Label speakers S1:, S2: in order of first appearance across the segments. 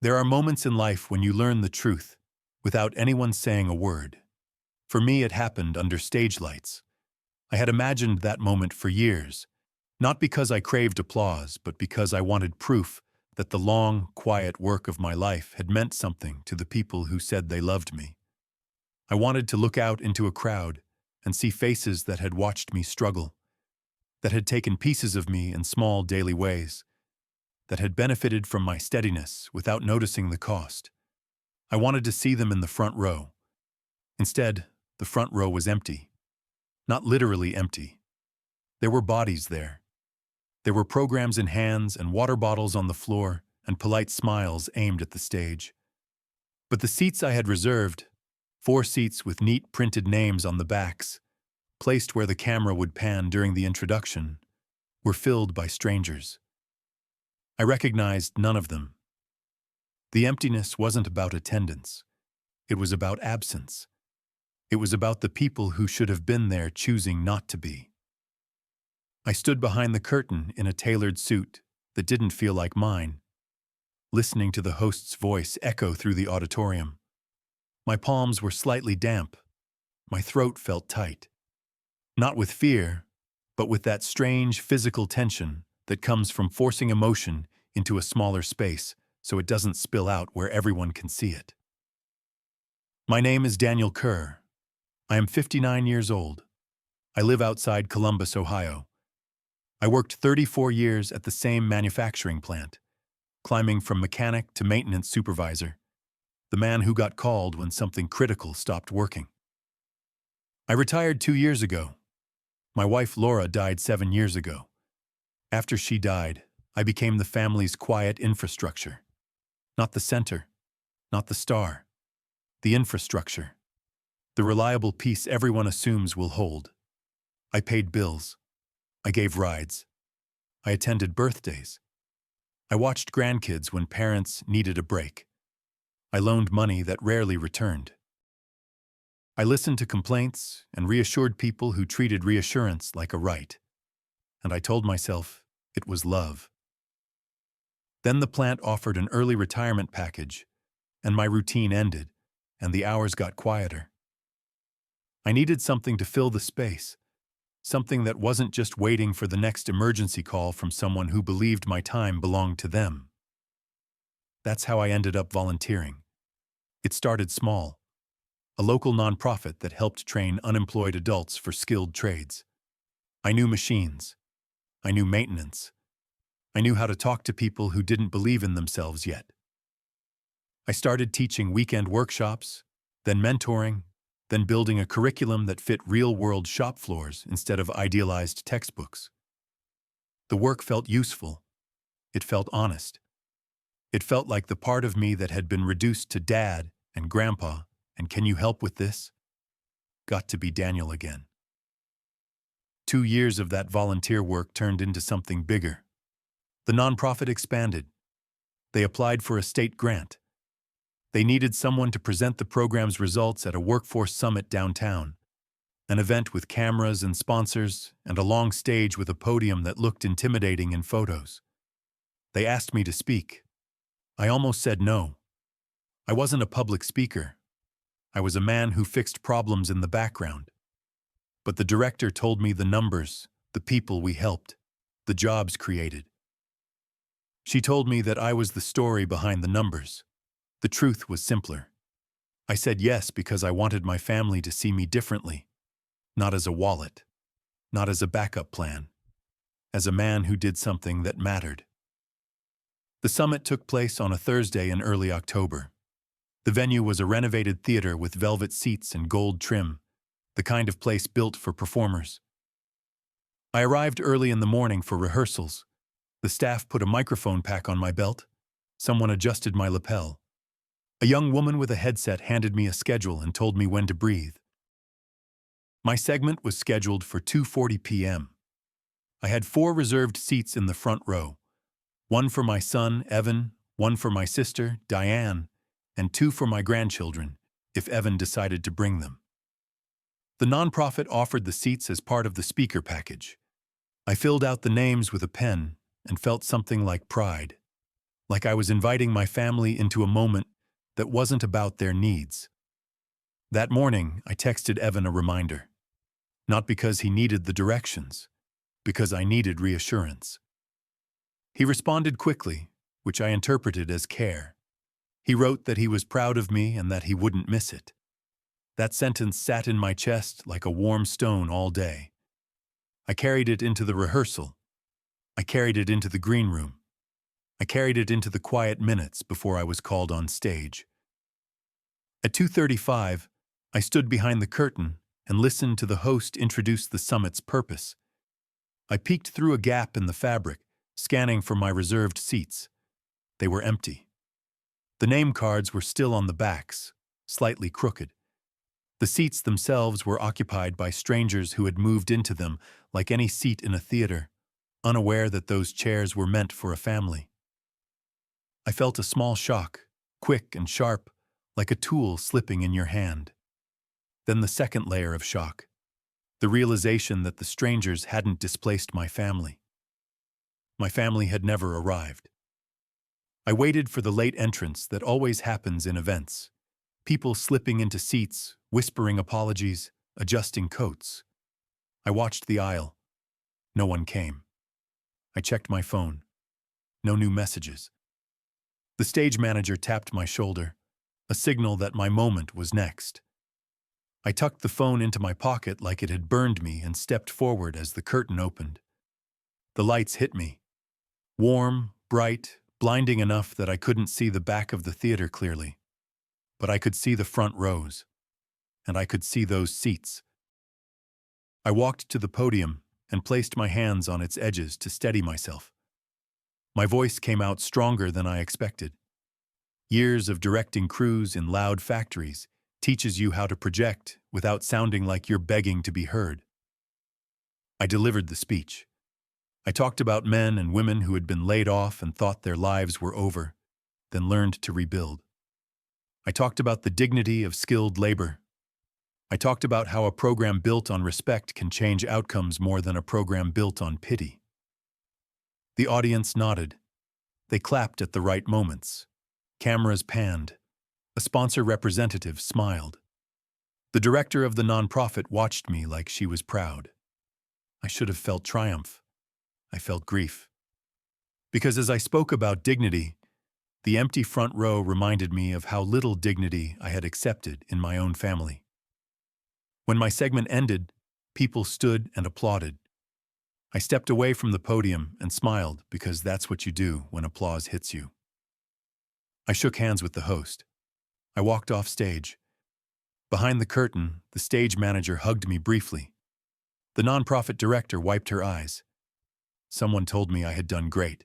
S1: There are moments in life when you learn the truth without anyone saying a word. For me, it happened under stage lights. I had imagined that moment for years, not because I craved applause, but because I wanted proof that the long, quiet work of my life had meant something to the people who said they loved me. I wanted to look out into a crowd and see faces that had watched me struggle, that had taken pieces of me in small daily ways, that had benefited from my steadiness without noticing the cost. I wanted to see them in the front row. Instead, the front row was empty. Not literally empty. There were bodies there. There were programs in hands and water bottles on the floor and polite smiles aimed at the stage. But the seats I had reserved, 4 seats with neat printed names on the backs, placed where the camera would pan during the introduction, were filled by strangers. I recognized none of them. The emptiness wasn't about attendance. It was about absence. It was about the people who should have been there choosing not to be. I stood behind the curtain in a tailored suit that didn't feel like mine, listening to the host's voice echo through the auditorium. My palms were slightly damp. My throat felt tight. Not with fear, but with that strange physical tension that comes from forcing emotion into a smaller space so it doesn't spill out where everyone can see it. My name is Daniel Kerr. I am 59 years old. I live outside Columbus, Ohio. I worked 34 years at the same manufacturing plant, climbing from mechanic to maintenance supervisor, the man who got called when something critical stopped working. I retired 2 years ago. My wife Laura died 7 years ago. After she died, I became the family's quiet infrastructure. Not the center, not the star, the infrastructure. The reliable piece everyone assumes will hold. I paid bills. I gave rides. I attended birthdays. I watched grandkids when parents needed a break. I loaned money that rarely returned. I listened to complaints and reassured people who treated reassurance like a right. And I told myself it was love. Then the plant offered an early retirement package, and my routine ended, and the hours got quieter. I needed something to fill the space, something that wasn't just waiting for the next emergency call from someone who believed my time belonged to them. That's how I ended up volunteering. It started small, a local nonprofit that helped train unemployed adults for skilled trades. I knew machines. I knew maintenance. I knew how to talk to people who didn't believe in themselves yet. I started teaching weekend workshops, then mentoring, then building a curriculum that fit real-world shop floors instead of idealized textbooks. The work felt useful. It felt honest. It felt like the part of me that had been reduced to dad and grandpa and can you help with this? Got to be Daniel again. 2 years of that volunteer work turned into something bigger. The nonprofit expanded. They applied for a state grant. They needed someone to present the program's results at a workforce summit downtown, an event with cameras and sponsors and a long stage with a podium that looked intimidating in photos. They asked me to speak. I almost said no. I wasn't a public speaker. I was a man who fixed problems in the background. But the director told me the numbers, the people we helped, the jobs created. She told me that I was the story behind the numbers. The truth was simpler. I said yes because I wanted my family to see me differently, not as a wallet, not as a backup plan, as a man who did something that mattered. The summit took place on a Thursday in early October. The venue was a renovated theater with velvet seats and gold trim, the kind of place built for performers. I arrived early in the morning for rehearsals. The staff put a microphone pack on my belt. Someone adjusted my lapel. A young woman with a headset handed me a schedule and told me when to breathe. My segment was scheduled for 2:40 p.m. I had 4 reserved seats in the front row, 1 for my son, Evan, 1 for my sister, Diane, and 2 for my grandchildren, if Evan decided to bring them. The nonprofit offered the seats as part of the speaker package. I filled out the names with a pen and felt something like pride, like I was inviting my family into a moment that wasn't about their needs. That morning, I texted Evan a reminder, not because he needed the directions, because I needed reassurance. He responded quickly, which I interpreted as care. He wrote that he was proud of me and that he wouldn't miss it. That sentence sat in my chest like a warm stone all day. I carried it into the rehearsal. I carried it into the green room. I carried it into the quiet minutes before I was called on stage. At 2:35, I stood behind the curtain and listened to the host introduce the summit's purpose. I peeked through a gap in the fabric, scanning for my reserved seats. They were empty. The name cards were still on the backs, slightly crooked. The seats themselves were occupied by strangers who had moved into them like any seat in a theater, unaware that those chairs were meant for a family. I felt a small shock, quick and sharp, like a tool slipping in your hand. Then the second layer of shock, the realization that the strangers hadn't displaced my family. My family had never arrived. I waited for the late entrance that always happens in events. People slipping into seats, whispering apologies, adjusting coats. I watched the aisle. No one came. I checked my phone. No new messages. The stage manager tapped my shoulder, a signal that my moment was next. I tucked the phone into my pocket like it had burned me and stepped forward as the curtain opened. The lights hit me. Warm, bright, blinding enough that I couldn't see the back of the theater clearly. But I could see the front rows, and I could see those seats. I walked to the podium and placed my hands on its edges to steady myself. My voice came out stronger than I expected. Years of directing crews in loud factories teaches you how to project without sounding like you're begging to be heard. I delivered the speech. I talked about men and women who had been laid off and thought their lives were over, then learned to rebuild. I talked about the dignity of skilled labor. I talked about how a program built on respect can change outcomes more than a program built on pity. The audience nodded. They clapped at the right moments. Cameras panned. A sponsor representative smiled. The director of the nonprofit watched me like she was proud. I should have felt triumph. I felt grief. Because as I spoke about dignity, the empty front row reminded me of how little dignity I had accepted in my own family. When my segment ended, people stood and applauded. I stepped away from the podium and smiled because that's what you do when applause hits you. I shook hands with the host. I walked off stage. Behind the curtain, the stage manager hugged me briefly. The nonprofit director wiped her eyes. Someone told me I had done great.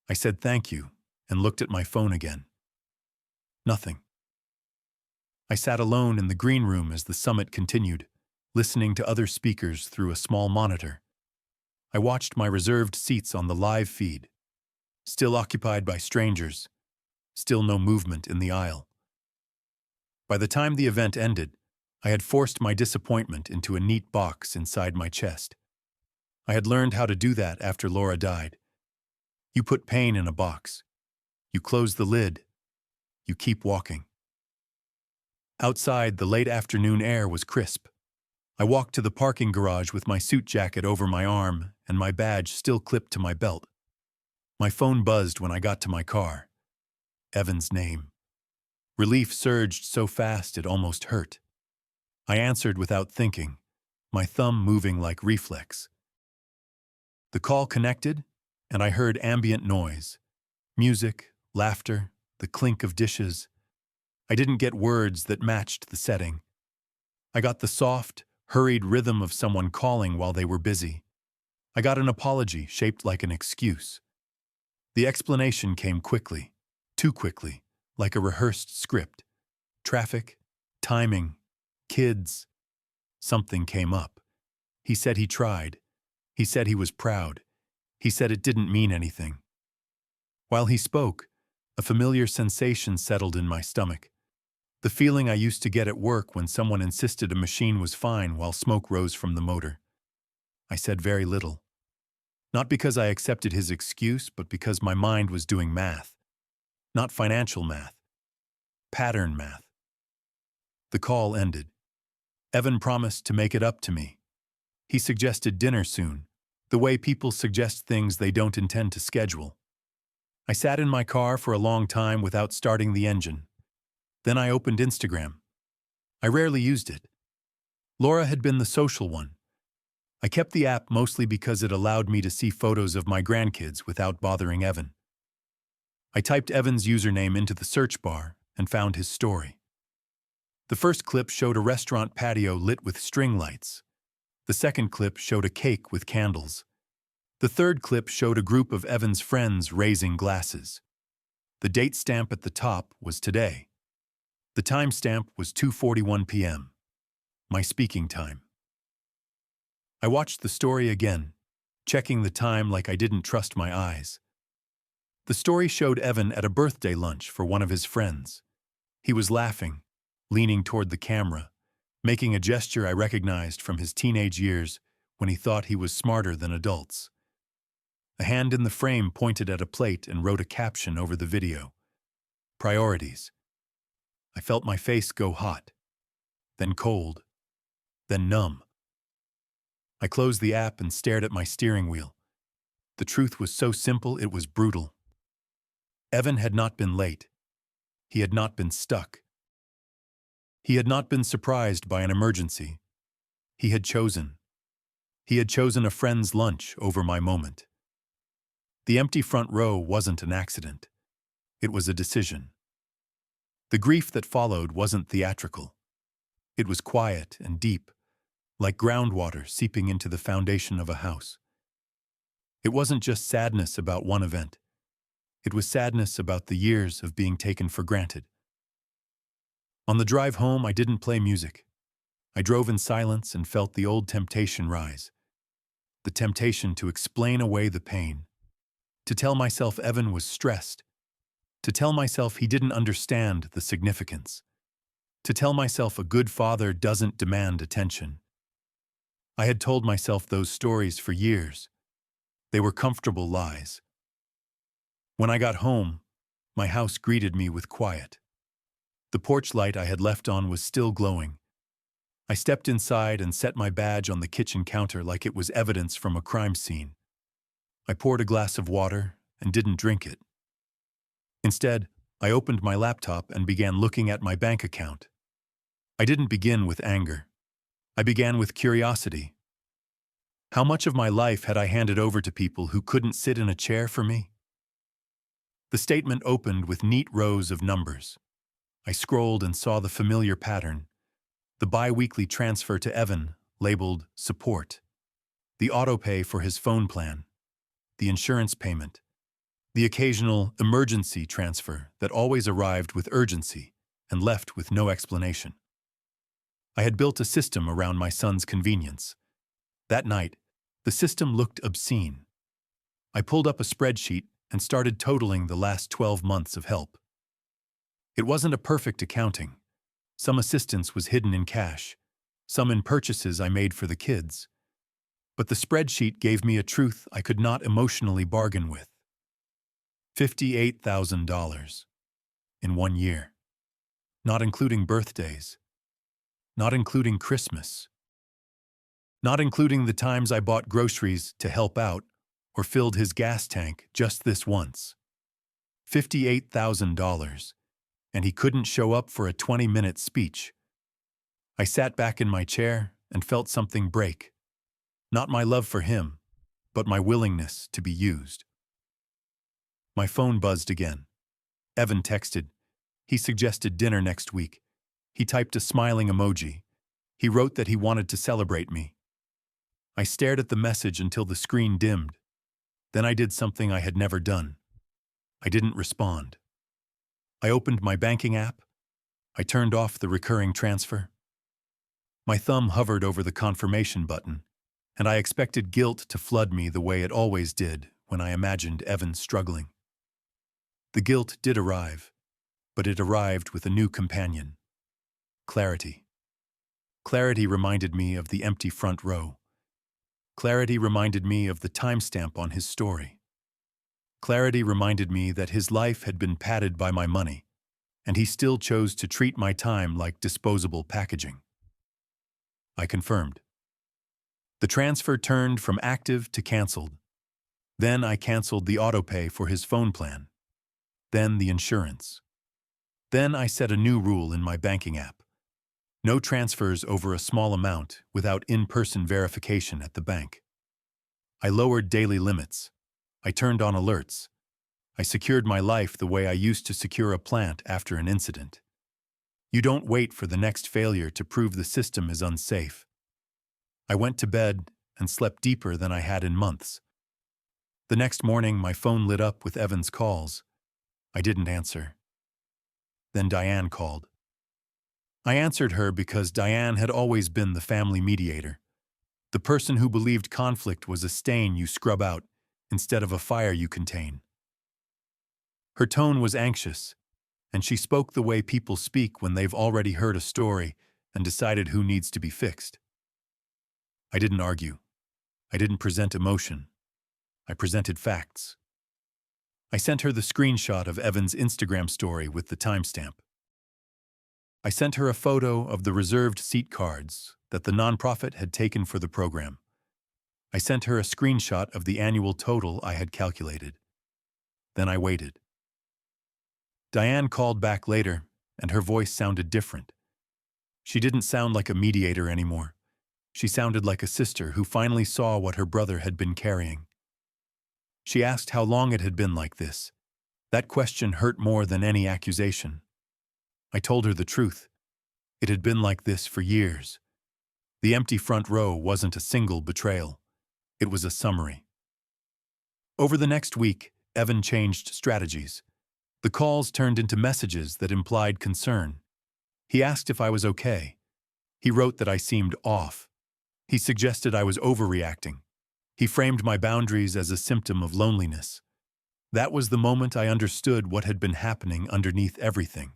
S1: I said thank you and looked at my phone again. Nothing. I sat alone in the green room as the summit continued, listening to other speakers through a small monitor. I watched my reserved seats on the live feed, still occupied by strangers, still no movement in the aisle. By the time the event ended, I had forced my disappointment into a neat box inside my chest. I had learned how to do that after Laura died. You put pain in a box. You close the lid. You keep walking. Outside, the late afternoon air was crisp. I walked to the parking garage with my suit jacket over my arm and my badge still clipped to my belt. My phone buzzed when I got to my car. Evan's name. Relief surged so fast it almost hurt. I answered without thinking, my thumb moving like reflex. The call connected, and I heard ambient noise. Music, laughter, the clink of dishes. I didn't get words that matched the setting. I got the soft, hurried rhythm of someone calling while they were busy. I got an apology shaped like an excuse. The explanation came quickly, too quickly, like a rehearsed script. Traffic, timing, kids. Something came up. He said he tried. He said he was proud. He said it didn't mean anything. While he spoke, a familiar sensation settled in my stomach. The feeling I used to get at work when someone insisted a machine was fine while smoke rose from the motor. I said very little. Not because I accepted his excuse, but because my mind was doing math. Not financial math. Pattern math. The call ended. Evan promised to make it up to me. He suggested dinner soon, the way people suggest things they don't intend to schedule. I sat in my car for a long time without starting the engine. Then I opened Instagram. I rarely used it. Laura had been the social one. I kept the app mostly because it allowed me to see photos of my grandkids without bothering Evan. I typed Evan's username into the search bar and found his story. The first clip showed a restaurant patio lit with string lights. The second clip showed a cake with candles. The third clip showed a group of Evan's friends raising glasses. The date stamp at the top was today. The timestamp was 2:41 p.m., my speaking time. I watched the story again, checking the time like I didn't trust my eyes. The story showed Evan at a birthday lunch for one of his friends. He was laughing, leaning toward the camera, making a gesture I recognized from his teenage years when he thought he was smarter than adults. A hand in the frame pointed at a plate and wrote a caption over the video. Priorities. I felt my face go hot, then cold, then numb. I closed the app and stared at my steering wheel. The truth was so simple it was brutal. Evan had not been late. He had not been stuck. He had not been surprised by an emergency. He had chosen. He had chosen a friend's lunch over my moment. The empty front row wasn't an accident. It was a decision. The grief that followed wasn't theatrical. It was quiet and deep, like groundwater seeping into the foundation of a house. It wasn't just sadness about one event. It was sadness about the years of being taken for granted. On the drive home, I didn't play music. I drove in silence and felt the old temptation rise. The temptation to explain away the pain. To tell myself Evan was stressed. To tell myself he didn't understand the significance. To tell myself a good father doesn't demand attention. I had told myself those stories for years. They were comfortable lies. When I got home, my house greeted me with quiet. The porch light I had left on was still glowing. I stepped inside and set my badge on the kitchen counter like it was evidence from a crime scene. I poured a glass of water and didn't drink it. Instead, I opened my laptop and began looking at my bank account. I didn't begin with anger. I began with curiosity. How much of my life had I handed over to people who couldn't sit in a chair for me? The statement opened with neat rows of numbers. I scrolled and saw the familiar pattern. The bi-weekly transfer to Evan, labeled support. The autopay for his phone plan. The insurance payment. The occasional emergency transfer that always arrived with urgency and left with no explanation. I had built a system around my son's convenience. That night, the system looked obscene. I pulled up a spreadsheet and started totaling the last 12 months of help. It wasn't a perfect accounting. Some assistance was hidden in cash, some in purchases I made for the kids. But the spreadsheet gave me a truth I could not emotionally bargain with. $58,000 in 1 year, not including birthdays, not including Christmas, not including the times I bought groceries to help out or filled his gas tank just this once. $58,000, and he couldn't show up for a 20-minute speech. I sat back in my chair and felt something break. Not my love for him, but my willingness to be used. My phone buzzed again. Evan texted. He suggested dinner next week. He typed a smiling emoji. He wrote that he wanted to celebrate me. I stared at the message until the screen dimmed. Then I did something I had never done. I didn't respond. I opened my banking app. I turned off the recurring transfer. My thumb hovered over the confirmation button, and I expected guilt to flood me the way it always did when I imagined Evan struggling. The guilt did arrive, but it arrived with a new companion. Clarity. Clarity reminded me of the empty front row. Clarity reminded me of the timestamp on his story. Clarity reminded me that his life had been padded by my money, and he still chose to treat my time like disposable packaging. I confirmed. The transfer turned from active to canceled. Then I canceled the autopay for his phone plan. Then the insurance. Then I set a new rule in my banking app. No transfers over a small amount without in-person verification at the bank. I lowered daily limits. I turned on alerts. I secured my life the way I used to secure a plant after an incident. You don't wait for the next failure to prove the system is unsafe. I went to bed and slept deeper than I had in months. The next morning, my phone lit up with Evan's calls. I didn't answer. Then Diane called. I answered her because Diane had always been the family mediator, the person who believed conflict was a stain you scrub out instead of a fire you contain. Her tone was anxious, and she spoke the way people speak when they've already heard a story and decided who needs to be fixed. I didn't argue. I didn't present emotion. I presented facts. I sent her the screenshot of Evan's Instagram story with the timestamp. I sent her a photo of the reserved seat cards that the nonprofit had taken for the program. I sent her a screenshot of the annual total I had calculated. Then I waited. Diane called back later, and her voice sounded different. She didn't sound like a mediator anymore. She sounded like a sister who finally saw what her brother had been carrying. She asked how long it had been like this. That question hurt more than any accusation. I told her the truth. It had been like this for years. The empty front row wasn't a single betrayal. It was a summary. Over the next week, Evan changed strategies. The calls turned into messages that implied concern. He asked if I was okay. He wrote that I seemed off. He suggested I was overreacting. He framed my boundaries as a symptom of loneliness. That was the moment I understood what had been happening underneath everything.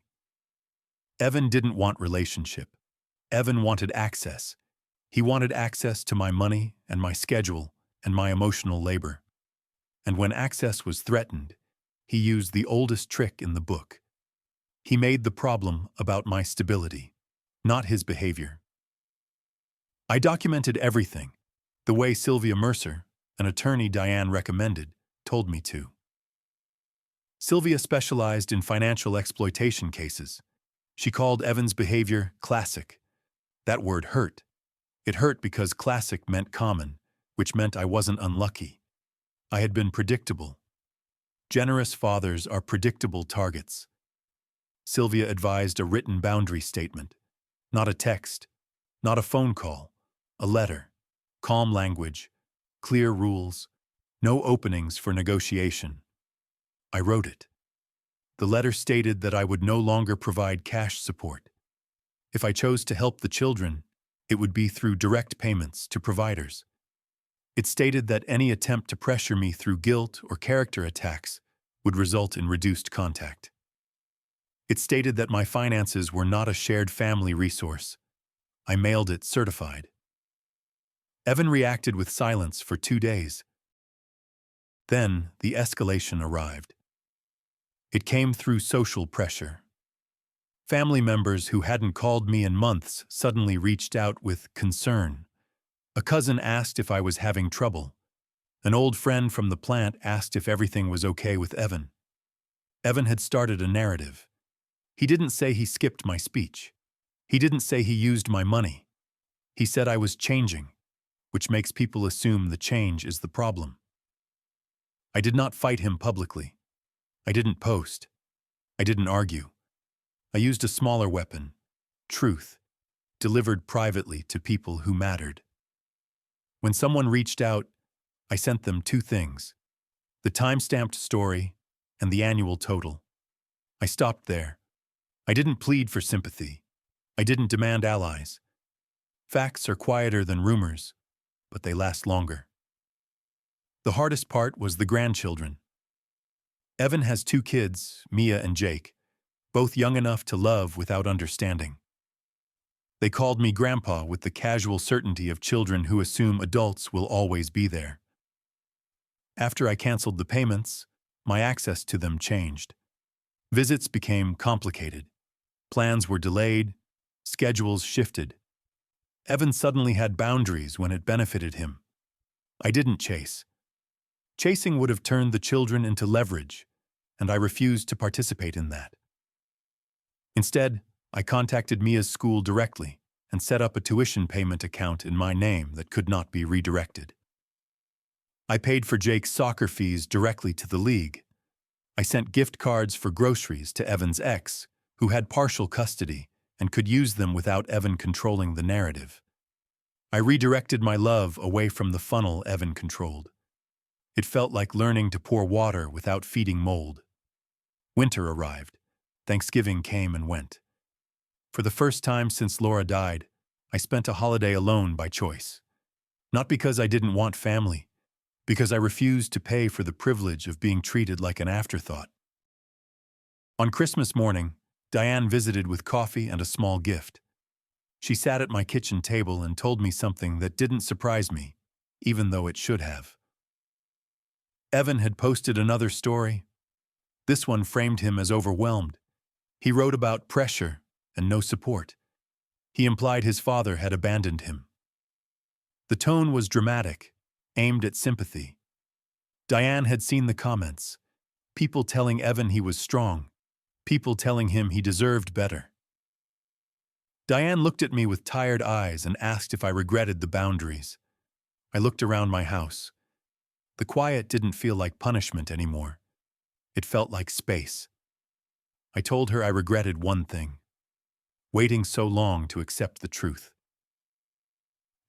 S1: Evan didn't want relationship. Evan wanted access. He wanted access to my money and my schedule and my emotional labor. And when access was threatened, he used the oldest trick in the book. He made the problem about my stability, not his behavior. I documented everything, the way Sylvia Mercer, an attorney Diane recommended, told me to. Sylvia specialized in financial exploitation cases. She called Evan's behavior classic. That word hurt. It hurt because classic meant common, which meant I wasn't unlucky. I had been predictable. Generous fathers are predictable targets. Sylvia advised a written boundary statement, not a text, not a phone call, a letter, calm language, clear rules, no openings for negotiation. I wrote it. The letter stated that I would no longer provide cash support. If I chose to help the children, it would be through direct payments to providers. It stated that any attempt to pressure me through guilt or character attacks would result in reduced contact. It stated that my finances were not a shared family resource. I mailed it certified. Evan reacted with silence for 2 days. Then the escalation arrived. It came through social pressure. Family members who hadn't called me in months suddenly reached out with concern. A cousin asked if I was having trouble. An old friend from the plant asked if everything was okay with Evan. Evan had started a narrative. He didn't say he skipped my speech. He didn't say he used my money. He said I was changing, which makes people assume the change is the problem. I did not fight him publicly. I didn't post. I didn't argue. I used a smaller weapon, truth, delivered privately to people who mattered. When someone reached out, I sent them 2 things, the time-stamped story and the annual total. I stopped there. I didn't plead for sympathy. I didn't demand allies. Facts are quieter than rumors, but they last longer. The hardest part was the grandchildren. Evan has 2 kids, Mia and Jake, both young enough to love without understanding. They called me grandpa with the casual certainty of children who assume adults will always be there. After I canceled the payments, my access to them changed. Visits became complicated. Plans were delayed. Schedules shifted. Evan suddenly had boundaries when it benefited him. I didn't chase. Chasing would have turned the children into leverage, and I refused to participate in that. Instead, I contacted Mia's school directly and set up a tuition payment account in my name that could not be redirected. I paid for Jake's soccer fees directly to the league. I sent gift cards for groceries to Evan's ex, who had partial custody and could use them without Evan controlling the narrative. I redirected my love away from the funnel Evan controlled. It felt like learning to pour water without feeding mold. Winter arrived. Thanksgiving came and went. For the first time since Laura died, I spent a holiday alone by choice. Not because I didn't want family, because I refused to pay for the privilege of being treated like an afterthought. On Christmas morning, Diane visited with coffee and a small gift. She sat at my kitchen table and told me something that didn't surprise me, even though it should have. Evan had posted another story. This one framed him as overwhelmed. He wrote about pressure and no support. He implied his father had abandoned him. The tone was dramatic, aimed at sympathy. Diane had seen the comments. People telling Evan he was strong. People telling him he deserved better. Diane looked at me with tired eyes and asked if I regretted the boundaries. I looked around my house. The quiet didn't feel like punishment anymore. It felt like space. I told her I regretted one thing: waiting so long to accept the truth.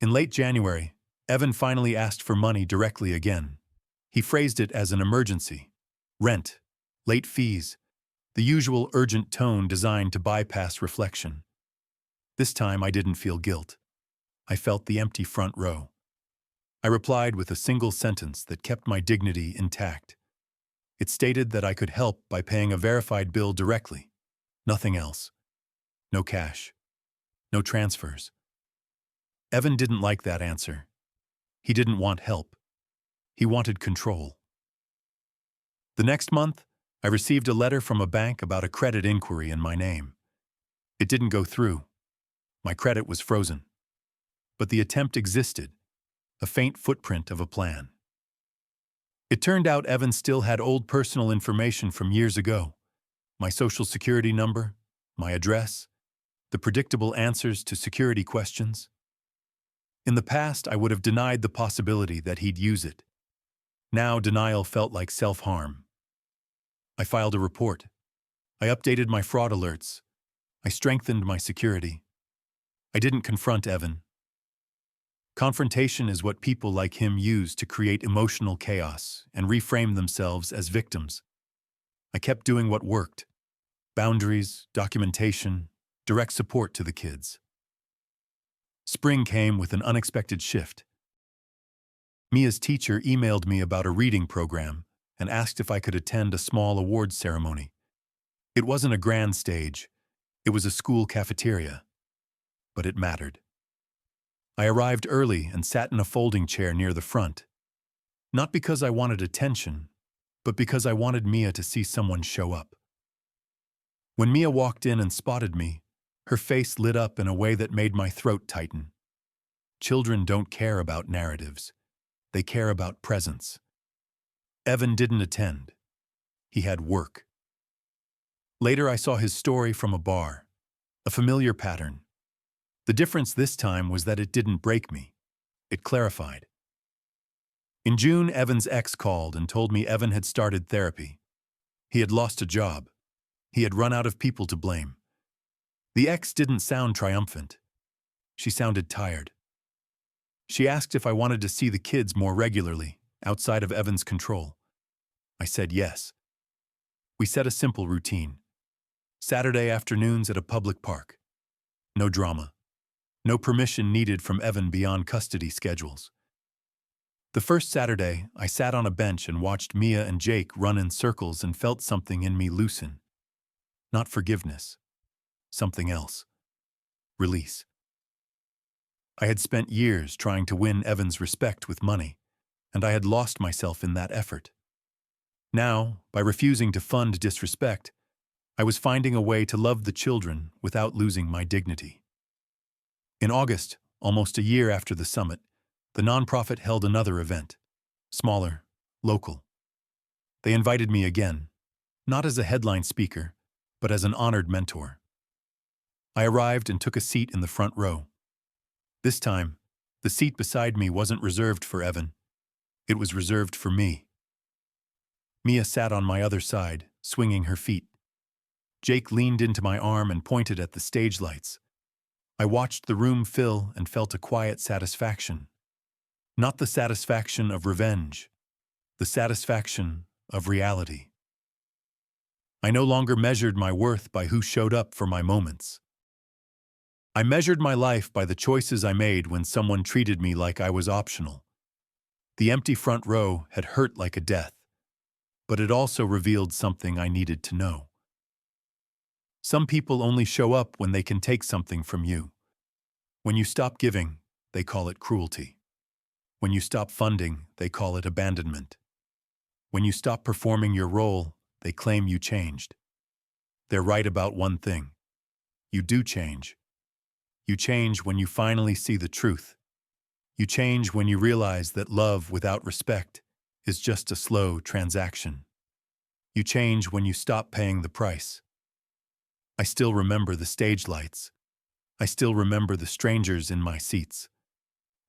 S1: In late January, Evan finally asked for money directly again. He phrased it as an emergency: rent, late fees, the usual urgent tone designed to bypass reflection. This time I didn't feel guilt. I felt the empty front row. I replied with a single sentence that kept my dignity intact. It stated that I could help by paying a verified bill directly. Nothing else. No cash. No transfers. Evan didn't like that answer. He didn't want help. He wanted control. The next month, I received a letter from a bank about a credit inquiry in my name. It didn't go through. My credit was frozen. But the attempt existed, a faint footprint of a plan. It turned out Evan still had old personal information from years ago: my social security number, my address, the predictable answers to security questions. In the past, I would have denied the possibility that he'd use it. Now, denial felt like self-harm. I filed a report. I updated my fraud alerts. I strengthened my security. I didn't confront Evan. Confrontation is what people like him use to create emotional chaos and reframe themselves as victims. I kept doing what worked: boundaries, documentation, direct support to the kids. Spring came with an unexpected shift. Mia's teacher emailed me about a reading program and asked if I could attend a small awards ceremony. It wasn't a grand stage. It was a school cafeteria. But it mattered. I arrived early and sat in a folding chair near the front. Not because I wanted attention, but because I wanted Mia to see someone show up. When Mia walked in and spotted me, her face lit up in a way that made my throat tighten. Children don't care about narratives. They care about presence. Evan didn't attend. He had work. Later I saw his story from a bar, a familiar pattern. The difference this time was that it didn't break me. It clarified. In June, Evan's ex called and told me Evan had started therapy. He had lost a job. He had run out of people to blame. The ex didn't sound triumphant. She sounded tired. She asked if I wanted to see the kids more regularly, outside of Evan's control. I said yes. We set a simple routine. Saturday afternoons at a public park. No drama. No permission needed from Evan beyond custody schedules. The first Saturday, I sat on a bench and watched Mia and Jake run in circles and felt something in me loosen. Not forgiveness. Something else. Release. I had spent years trying to win Evan's respect with money, and I had lost myself in that effort. Now, by refusing to fund disrespect, I was finding a way to love the children without losing my dignity. In August, almost a year after the summit, the nonprofit held another event, smaller, local. They invited me again, not as a headline speaker, but as an honored mentor. I arrived and took a seat in the front row. This time, the seat beside me wasn't reserved for Evan. It was reserved for me. Mia sat on my other side, swinging her feet. Jake leaned into my arm and pointed at the stage lights. I watched the room fill and felt a quiet satisfaction. Not the satisfaction of revenge, the satisfaction of reality. I no longer measured my worth by who showed up for my moments. I measured my life by the choices I made when someone treated me like I was optional. The empty front row had hurt like a death, but it also revealed something I needed to know. Some people only show up when they can take something from you. When you stop giving, they call it cruelty. When you stop funding, they call it abandonment. When you stop performing your role, they claim you changed. They're right about one thing. You do change. You change when you finally see the truth. You change when you realize that love without respect is just a slow transaction. You change when you stop paying the price. I still remember the stage lights. I still remember the strangers in my seats.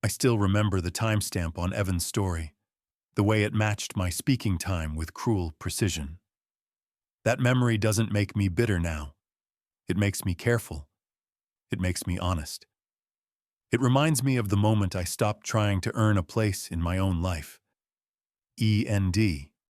S1: I still remember the timestamp on Evan's story, the way it matched my speaking time with cruel precision. That memory doesn't make me bitter now. It makes me careful. It makes me honest. It reminds me of the moment I stopped trying to earn a place in my own life. END.